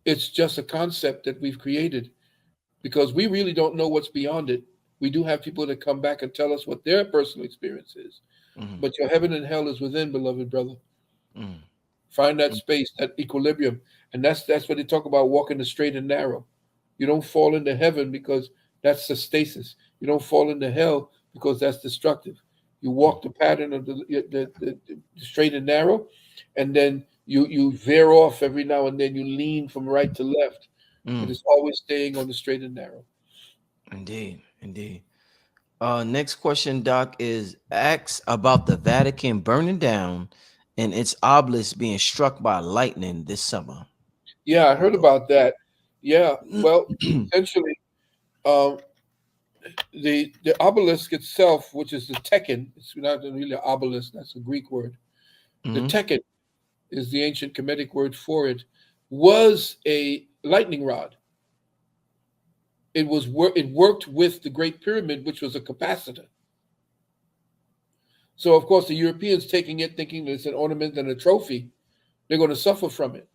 It's just a concept that we've created because we really don't know what's beyond it. We do have people that come back and tell us what their personal experience is. Mm, But your heaven and hell is within, beloved brother. mm, Find that mm. space, that equilibrium. And that's what they talk about, walking the straight and narrow. You don't fall into heaven because that's the stasis. You don't fall into hell because that's destructive. You walk the pattern of the straight and narrow, and then you veer off every now and then. You lean from right to left, but Mm. it's always staying on the straight and narrow. Indeed, indeed. Next question, Doc, is asks about the Vatican burning down and its obelisk being struck by lightning this summer. Yeah, I heard about that. Yeah, well, essentially, um, the obelisk itself, which is the tekken, it's not really an obelisk, that's a Greek word. The Mhm. tekken is the ancient Kemetic word for it, was a lightning rod. It worked with the Great Pyramid, which was a capacitor. So of course the Europeans taking it, thinking that it's an ornament and a trophy, they're going to suffer from it.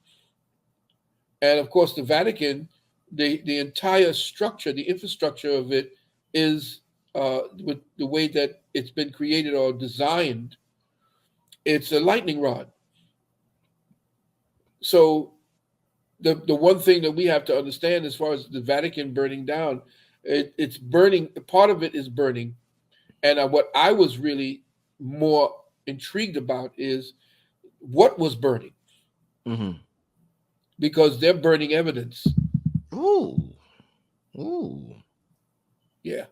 And of course the Vatican, the entire structure, the infrastructure of it is with the way that it's been created or designed, it's a lightning rod. So the one thing that we have to understand as far as the Vatican burning down, it's burning. Part of it is burning, and what I was really more intrigued about is what was burning, Mhm. because they're burning evidence. Ooh. Ooh. Yeah,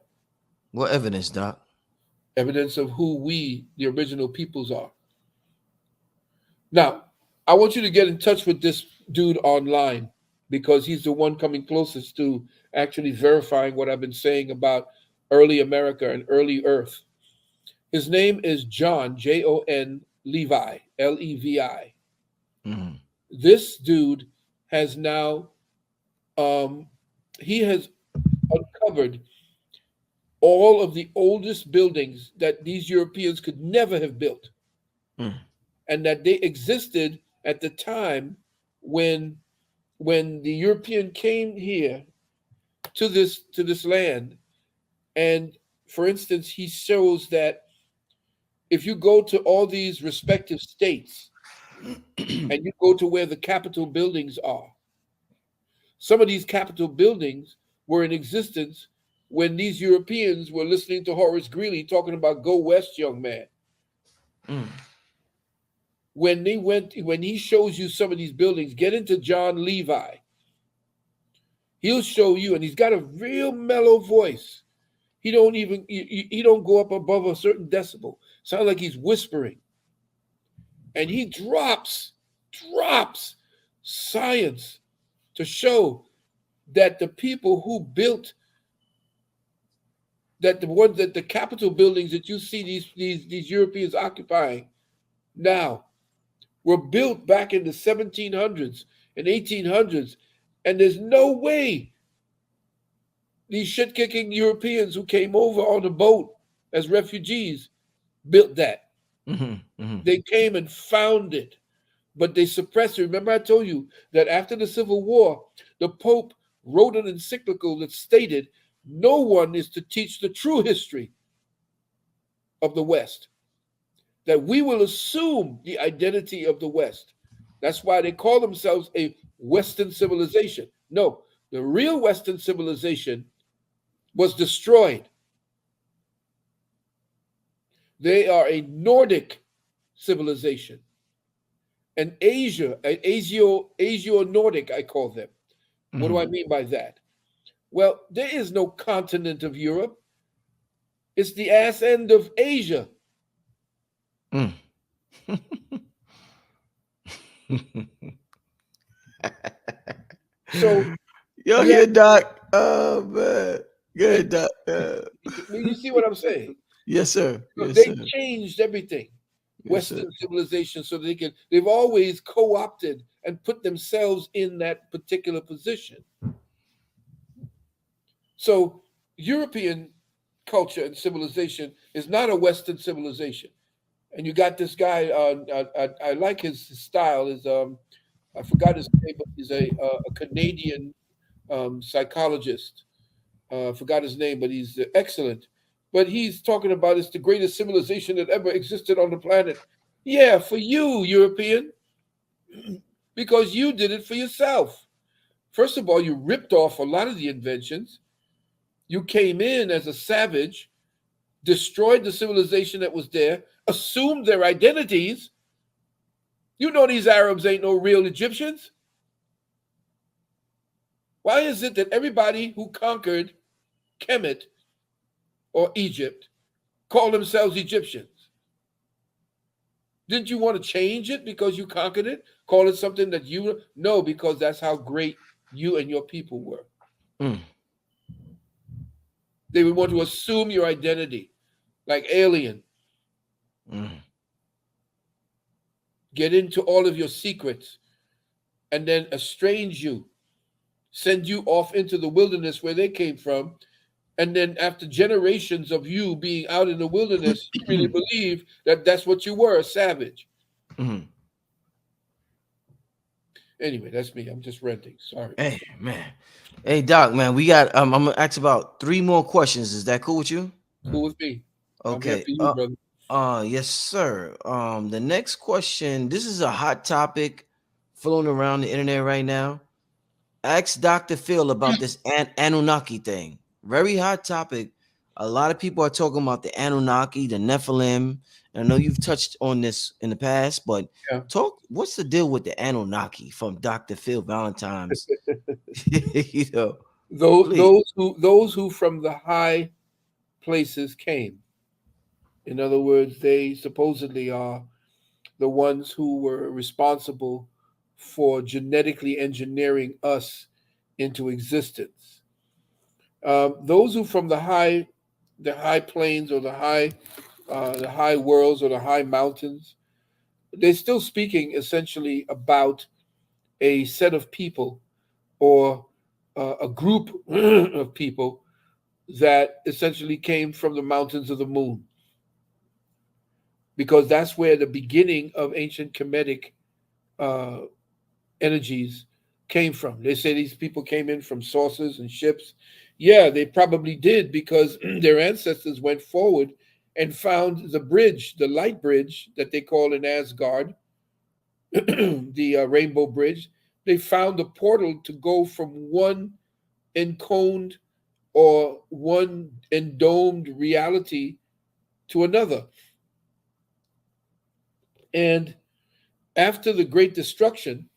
What evidence, Doc? evidence of who we, the original peoples, are. Now, I want you to get in touch with this dude online because he's the one coming closest to actually verifying what I've been saying about early America and early Earth. His name is John, Jon Levi, Levi. Mhm. This dude has now, um, he has uncovered all of the oldest buildings that these Europeans could never have built, Mm. and that they existed at the time when the European came here to this land. And for instance, he shows that if you go to all these respective states and you go to where the Capitol buildings are, some of these Capitol buildings were in existence when these Europeans were listening to Horace Greeley talking about "Go West, young man." Mm. When he shows you some of these buildings, get into John Levi. He'll show you, and he's got a real mellow voice. He don't go up above a certain decibel. Sounds like he's whispering, and he drops science to show that the people who built that the ones that the Capitol buildings that you see these Europeans occupying now were built back in the 1700s and 1800s, and there's no way these shit kicking Europeans who came over on a boat as refugees built that. Mhm. Mhm. They came and found it, but they suppressed it. Remember, I told you that after the Civil War, the Pope wrote an encyclical that stated no one is to teach the true history of the West, that we will assume the identity of the West. That's why they call themselves a Western civilization. No, the real Western civilization was destroyed. They are a Nordic civilization, an Asio Nordic, I call them. What do Mhm. I mean by that? Well, there is no continent of Europe. It's the ass end of Asia. Mm. So Yo, you have, good, Doc. Oh man, and good, Doc. you see what I'm saying? Yes, sir. So Yes, they sir. changed everything, Yes, sir. Western civilization, so they've always co-opted and put themselves in that particular position. So European culture and civilization is not a Western civilization. And you got this guy. I like his style. Is I forgot his name, but he's a Canadian psychologist. Forgot his name, but he's excellent. But he's talking about it's the greatest civilization that ever existed on the planet. Yeah, for you, European, because you did it for yourself. First of all, you ripped off a lot of the inventions. You came in as a savage, destroyed the civilization that was there, assumed their identities. You know these Arabs ain't no real Egyptians. Why is it that everybody who conquered Kemet or Egypt call themselves Egyptians? Didn't you want to change it because you conquered it? Call it something that you know because that's how great you and your people were. Mm, They would want to assume your identity, like alien, mm, get into all of your secrets, and then estrange you, send you off into the wilderness where they came from. And then after generations of you being out in the wilderness, you really believe that that's what you were, a savage. mm. Anyway, that's me. I'm just renting. Sorry. Hey, man. Hey, Doc, man, we got I'm gonna ask about three more questions. Is that cool with you? Cool with me. I'm here Okay. for you, brother. Yes, sir. The next question, this is a hot topic floating around the internet right now. Ask Dr. Phil about this Anunnaki thing. Very hot topic. A lot of people are talking about the Anunnaki, the Nephilim. And I know you've touched on this in the past, but Yeah. what's the deal with the Anunnaki from Dr. Phil Valentine's? you know, Those please. those who from the high places came. In other words, they supposedly are the ones who were responsible for genetically engineering us into existence. Those who from the high plains or the high worlds or the high mountains, they're still speaking essentially about a set of people or a group of people that essentially came from the mountains of the moon, because that's where the beginning of ancient Kemetic uh, energies came from. They say these people came in from saucers and ships. Yeah, they probably did because their ancestors went forward and found the bridge, the light bridge that they call in Asgard, the Rainbow Bridge. They found a portal to go from one enconed or one endomed reality to another. And after the Great Destruction,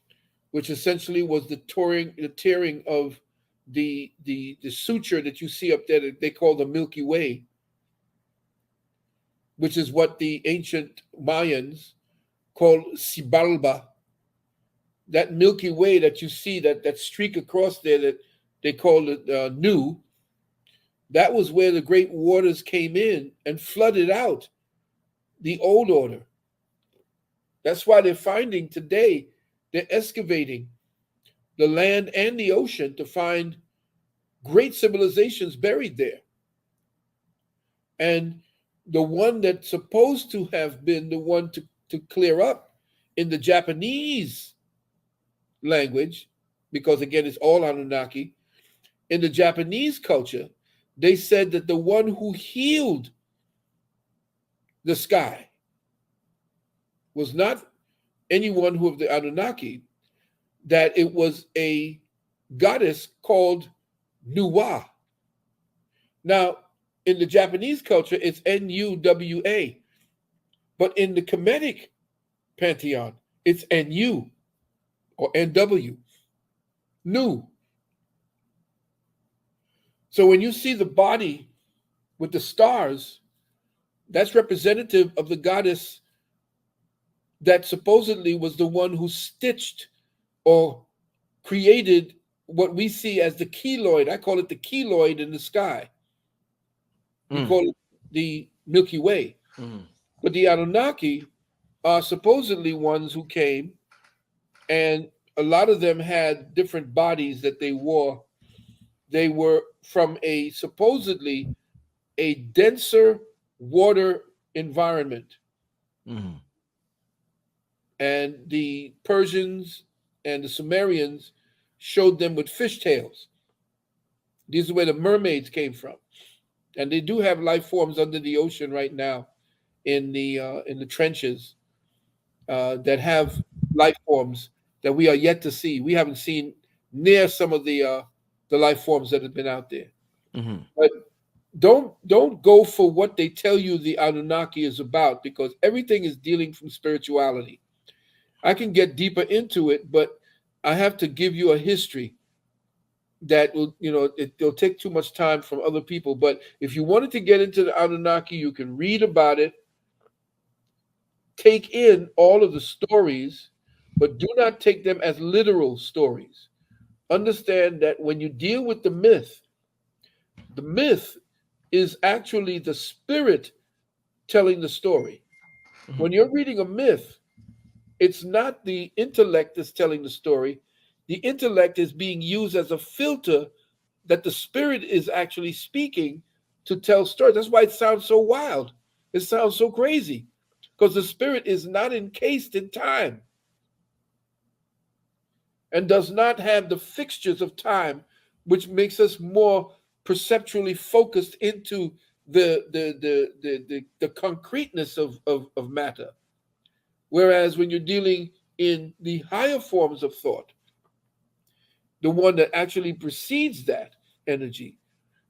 which essentially was the tearing of the suture that you see up there that they call the Milky Way, which is what the ancient Mayans called Sibalba. That Milky Way that you see, that streak across there that they call it Nu, that was where the great waters came in and flooded out the old order. That's why they're finding today, they're excavating the land and the ocean to find great civilizations buried there. And the one that's supposed to have been the one to clear up in the Japanese language, because again, it's all Anunnaki, in the Japanese culture, they said that the one who healed the sky was not anyone who of the Anunnaki, that it was a goddess called Nuwa. Now, in the Japanese culture, it's Nuwa, but in the Kemetic pantheon, it's Nu or NW, Nu. So when you see the body with the stars, that's representative of the goddess that supposedly was the one who stitched or created what we see as the keloid. I call it the keloid in the sky. You Mm, call it the Milky Way. mm, But the Anunnaki are supposedly ones who came, and a lot of them had different bodies that they wore. They were from a supposedly a denser water environment. mm, And the Persians and the Sumerians showed them with fish tails. These are where the mermaids came from, and they do have life forms under the ocean right now in the trenches that have life forms that we are yet to see. We haven't seen near some of the life forms that have been out there. Mm-hmm. But don't go for what they tell you the Anunnaki is about, because everything is dealing from spirituality. I can get deeper into it, but I have to give you a history that will, it'll take too much time from other people. But if you wanted to get into the Anunnaki, you can read about it, take in all of the stories, but do not take them as literal stories. Understand that when you deal with the myth is actually the spirit telling the story. Mm-hmm. When you're reading a myth, it's not the intellect that's telling the story. The intellect is being used as a filter that the spirit is actually speaking to tell stories. That's why it sounds so wild. It sounds so crazy because the spirit is not encased in time and does not have the fixtures of time, which makes us more perceptually focused into the concreteness of matter. Whereas when you're dealing in the higher forms of thought, the one that actually precedes that energy,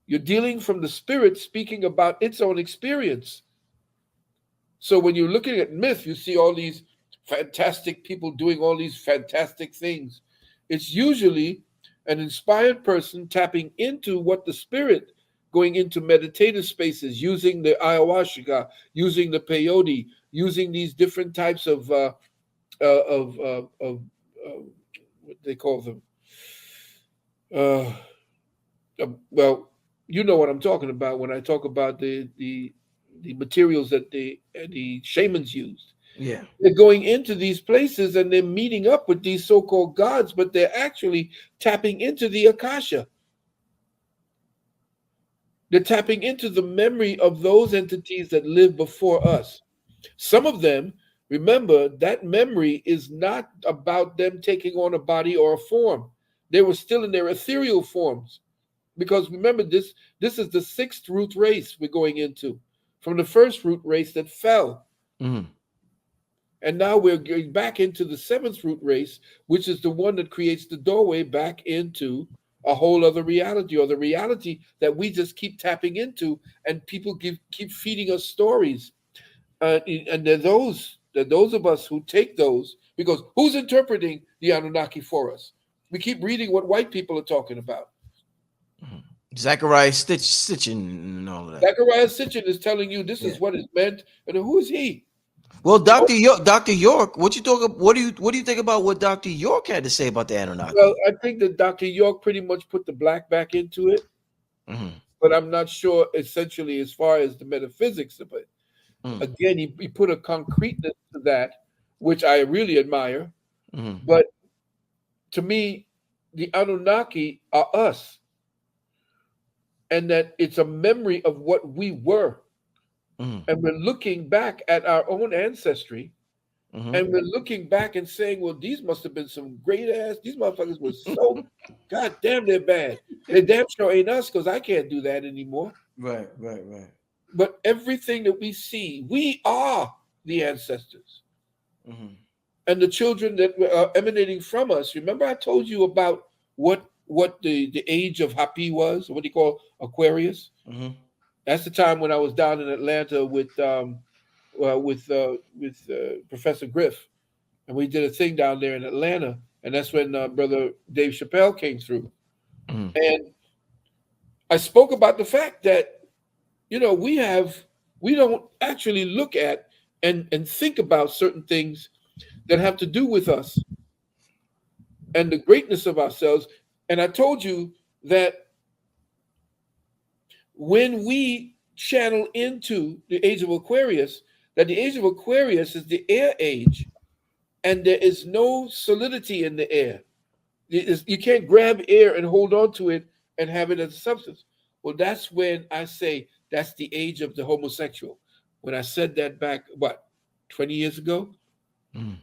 you're dealing from the spirit speaking about its own experience. So when you're looking at myth, you see all these fantastic people doing all these fantastic things. It's usually an inspired person tapping into what the spirit, going into meditative spaces, using the ayahuasca, using the peyote, using these different types of what they call them. Uh, well, you know what I'm talking about when I talk about the materials that the shamans used. Yeah. They're going into these places and they're meeting up with these so-called gods, but they're actually tapping into the akasha. They're tapping into the memory of those entities that lived before us. Some of them, remember, that memory is not about them taking on a body or a form. They were still in their ethereal forms. Because remember, this is the sixth root race we're going into from the first root race that fell. Mm-hmm. And now we're going back into the seventh root race, which is the one that creates the doorway back into a whole other reality, or the reality that we just keep tapping into, and people keep feeding us stories. And there are those of us who take those, because who's interpreting the Anunnaki for us? We keep reading what white people are talking about. Mm-hmm. Zachariah Stitching and all of that. Zachariah Sitchin is telling you this Yeah. is what is meant, and who is he? Well, Oh, Doctor York, what you talk? What do you think about what Doctor York had to say about the well, Anunnaki? I think that Dr. York pretty much put the black back into it, Mm-hmm. but I'm not sure essentially as far as the metaphysics of it. Mm-hmm. Again, he put a concreteness to that, which I really admire. Mm-hmm. But to me, the Anunnaki are us, and that it's a memory of what we were. Mm-hmm. And we're looking back at our own ancestry, Mm-hmm. and we're looking back and saying, well, these must have been some great ass, these motherfuckers were so, god damn, they're bad. They damn sure ain't us, because I can't do that anymore. Right. Right. Right. But everything that we see, we are the ancestors. Mm-hmm. And the children that are emanating from us. Remember, I told you about what the age of Hapi was, what do you call Aquarius? Mm-hmm. That's the time when I was down in Atlanta with Professor Griff, and we did a thing down there in Atlanta, and that's when brother Dave Chappelle came through, Mm-hmm. and I spoke about the fact that we don't actually look at and think about certain things that have to do with us and the greatness of ourselves. And I told you that when we channel into the age of Aquarius, that the age of Aquarius is the air age, and there is no solidity in the air. You can't grab air and hold on to it and have it as a substance. Well, that's when I say that's the age of the homosexual. When I said that back, what, 20 years ago? Mm-hmm.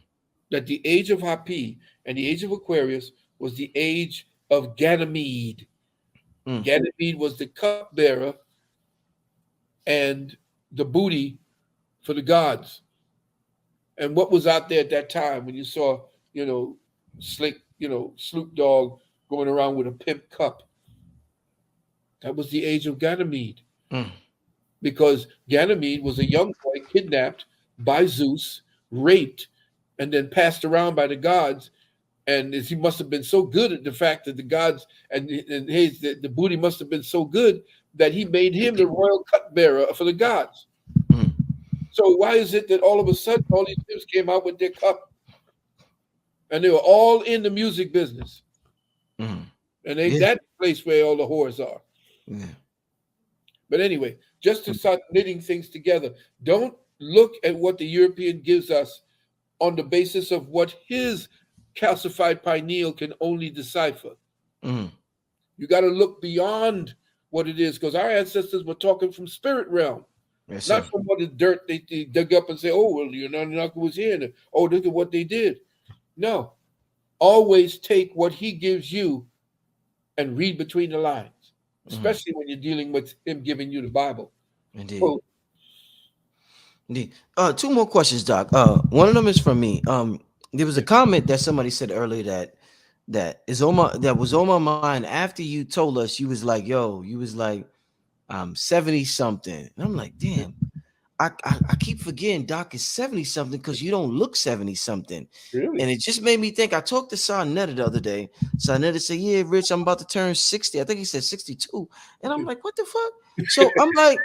that the age of Hapi and the age of Aquarius was the age of Ganymede. Mm, Ganymede was the cupbearer and the booty for the gods. And what was out there at that time when you saw, you know, Slick, Snoop Dogg going around with a pimp cup? That was the age of Ganymede, mm, because Ganymede was a young boy kidnapped by Zeus, raped, and then passed around by the gods. And he must have been so good at the fact that the gods and the booty must have been so good that he made him the royal cupbearer for the gods. mm, So why is it that all of a sudden all these pimps came out with their cup and they were all in the music business? mm. And they Yeah, that place where all the whores are. yeah. But anyway, just to Mm, start knitting things together, don't look at what the European gives us on the basis of what his calcified pineal can only decipher. mm. You got to look beyond what it is, because our ancestors were talking from spirit realm, Yes, not sir. from what the dirt they dug up and say, oh, well, Leonardo was here. And, oh, look at what they did. No, always take what he gives you and read between the lines, Mm. especially when you're dealing with him giving you the Bible. Indeed. So, Indeed. Two more questions, Doc. One of them is from me. There was a comment that somebody said earlier that was on my mind after you told us. You was like, "Yo," you was like, "I'm 70 something," and I'm like, "Damn." I keep forgetting Doc is 70 something because you don't look 70 something. really? And it just made me think. I talked to Sarnetta the other day. Sarnetta said, "Yeah, Rich, I'm about to turn 60." I think he said 62. And I'm like, what the fuck? So I'm like,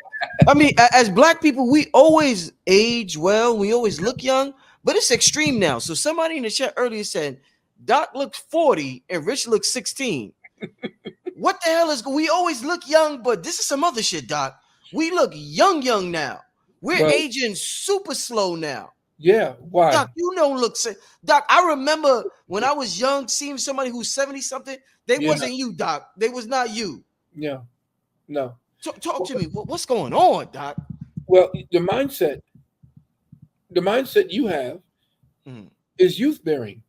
I mean, as black people, we always age well, we always look young, but it's extreme now. So somebody in the chat earlier said, Doc looks 40 and Rich looks 16. What the hell is we always look young, but this is some other shit, Doc. We look young now. We're Well, aging super slow now. yeah. Why? Doc, you don't look Doc, I remember when I was young seeing somebody who's 70 something. They Yeah, wasn't you, Doc. They was not you. yeah, no. Talk to me. What's going on, Doc? Well, the mindset you have Mm, is youth bearing.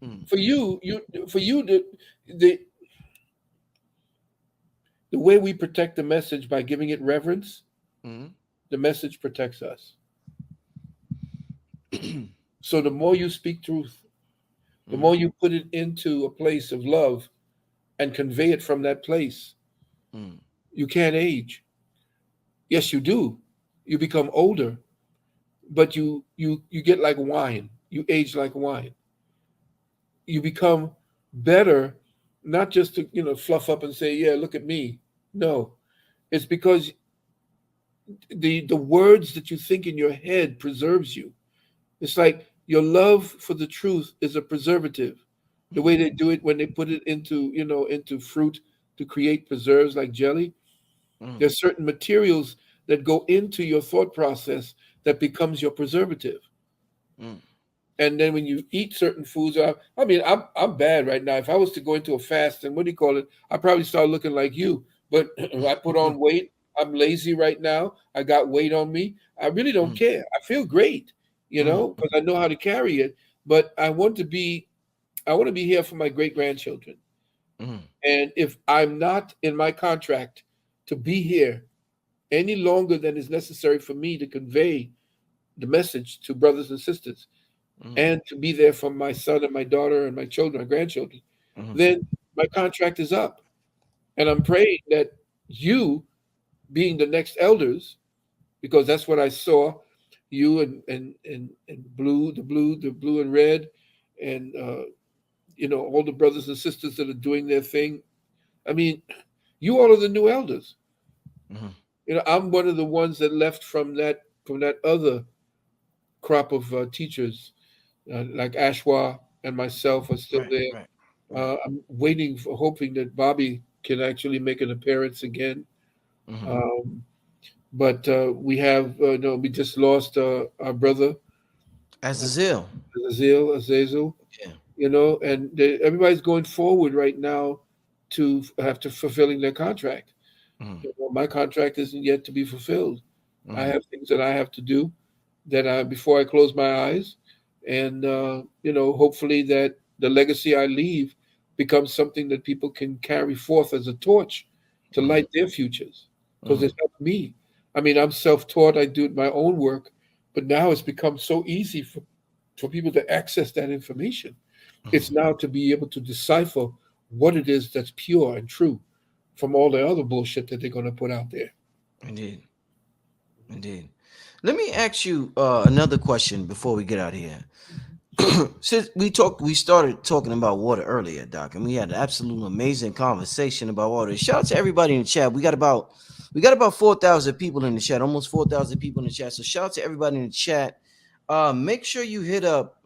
mm, For you, the the way we protect the message by giving it reverence, mm, the message protects us. So the more you speak truth, the mm, more you put it into a place of love and convey it from that place, mm, you can't age. Yes, you do. You become older, but you get like wine. You age like wine. You become better, not just to fluff up and say, "Yeah, look at me." No, it's because the words that you think in your head preserves you. It's like your love for the truth is a preservative. The way they do it when they put it into fruit to create preserves like jelly, mm, there's certain materials that go into your thought process that becomes your preservative. mm, And then when you eat certain foods, I mean, I'm bad right now. If I was to go into a fast, and what do you call it? I probably start looking like you. But I put on weight. I'm lazy right now. I got weight on me. I really don't mm, care. I feel great, mm, because I know how to carry it. But I want to be here for my great grandchildren. mm, And if I'm not in my contract to be here any longer than is necessary for me to convey the message to brothers and sisters, mm, and to be there for my son and my daughter and my children, my grandchildren, mm, then my contract is up. And I'm praying that you, being the next elders, because that's what I saw, you and the blue and red, and all the brothers and sisters that are doing their thing. I mean, you all are the new elders. mm. I'm one of the ones that left from that other crop of teachers, like Ashwa and myself are still Right, there. right, right. I'm waiting for, hoping that Bobby can actually make an appearance again. Mm. Um, but we have, no, we just lost our brother, As uh, the zeal. Azazel, Yeah. and everybody's going forward right now to have to fulfilling their contract. Mm, My contract isn't yet to be fulfilled. I mm, have things that I have to do that before I close my eyes. and hopefully that the legacy I leave becomes something that people can carry forth as a torch to Mhm, light their futures, because mhm, it helped me. I mean, I'm self-taught. I do my own work, but now it's become so easy for people to access that information. It's mhm. now to be able to decipher what it is that's pure and true from all the other bullshit that they're going to put out there. Indeed, indeed. Let me ask you another question before we get out of here. Since we started talking about water earlier, Doc, and we had an absolute amazing conversation about water. Shout out to everybody in the chat. We got about 4,000 people in the chat, almost 4,000 people in the chat. So shout out to everybody in the chat. Make sure you hit up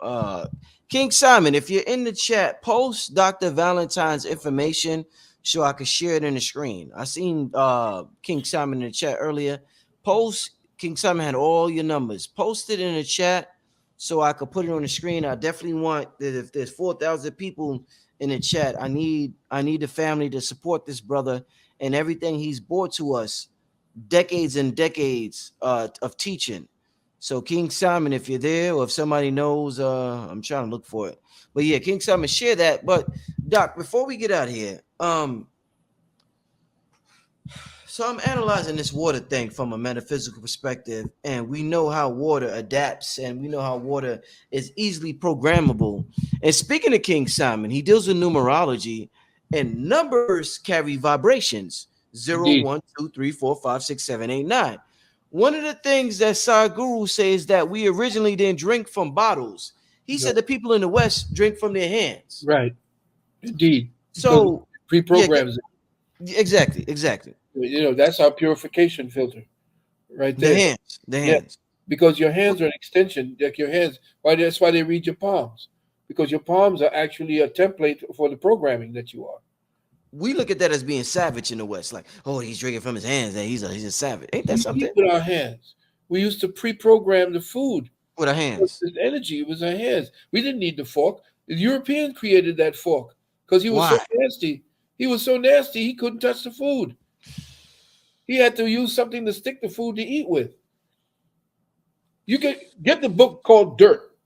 King Simon. If you're in the chat, post Dr. Valentine's information so I could share it in the screen. I seen King Simon in the chat earlier. Post King Simon had all your numbers. Post it in the chat so I could put it on the screen. I definitely want that if there's 4,000 people in the chat, I need the family to support this brother and everything he's brought to us, decades and decades of teaching. So King Simon, if you're there or if somebody knows, I'm trying to look for it. But yeah, King Simon, share that. But Doc, before we get out of here, so I'm analyzing this water thing from a metaphysical perspective, and we know how water adapts, and we know how water is easily programmable. And speaking of King Simon, he deals with numerology, and numbers carry vibrations: zero, Indeed. 1, 2, 3, 4, 5, 6, 7, 8, 9. One of the things that Sadhguru says that we originally didn't drink from bottles. He No, said the people in the West drink from their hands. right. Indeed. Because it So yeah, pre-programs it. exactly, exactly. That's our purification filter right The there. hands, the Yeah. hands. Because your hands are an extension, like your hands. That's why they read your palms. Because your palms are actually a template for the programming that you are. We look at that as being savage in the West, like, oh, he's drinking from his hands, and he's a savage. Ain't that We eat something? with our hands. We used to pre-program the food. With our hands. This energy was our hands. We didn't need the fork. The European created that fork because he was so Why? nasty. He was so nasty he couldn't touch the food. He had to use something to stick the food to eat with. You can get the book called Dirt.